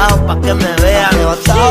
Pa' que me vean levantado.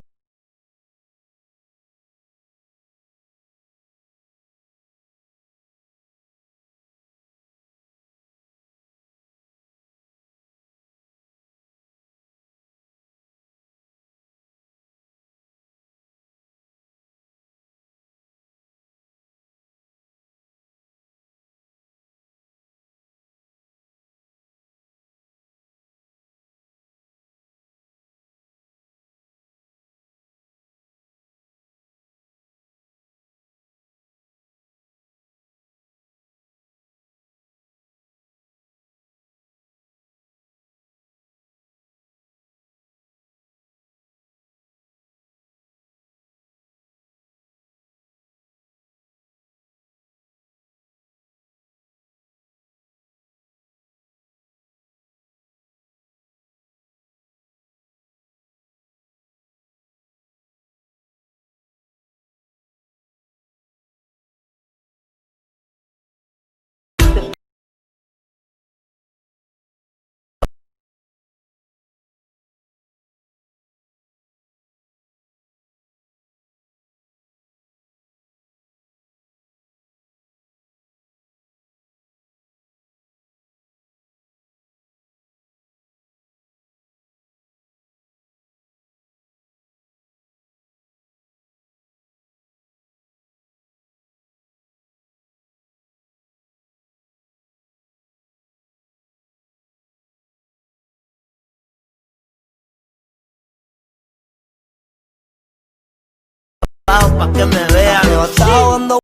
Pa' que me vean levantado dando.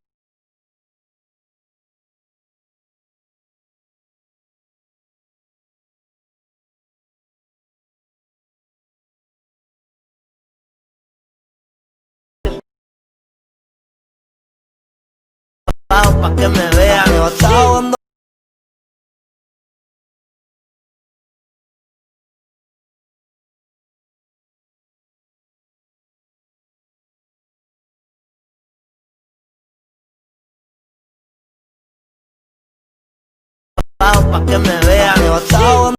Pa' que me vean levantado dando. Pa' que me vean levantado dando.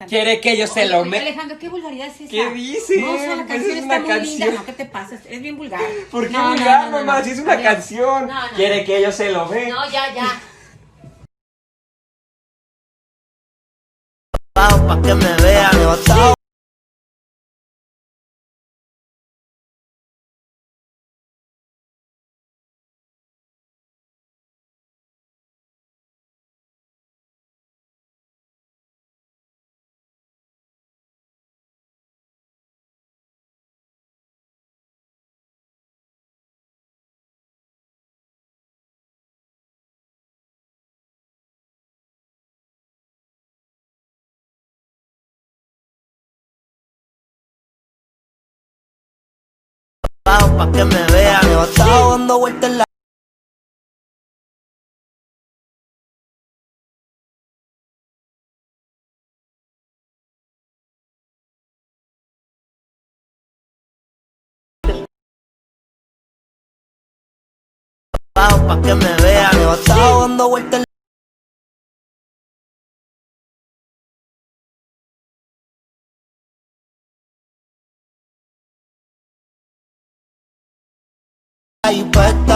Quiere que yo se lo Oye, me... Alejandro, ¿qué vulgaridad es esa? ¿Qué dices? No, o sea, la Pues canción es está una muy canción. linda. No, ¿qué te pasa? Eres bien vulgar. ¿Por qué No, vulgar, no, no, mamá? no. Si es una Adiós. canción. No, no. Quiere que yo se lo ve. No, ya. Pa' que me vean levantado. Pa' que me vean levantado dando vueltas en la. Pa' que me vean levantado dando vueltas en la. y puesta.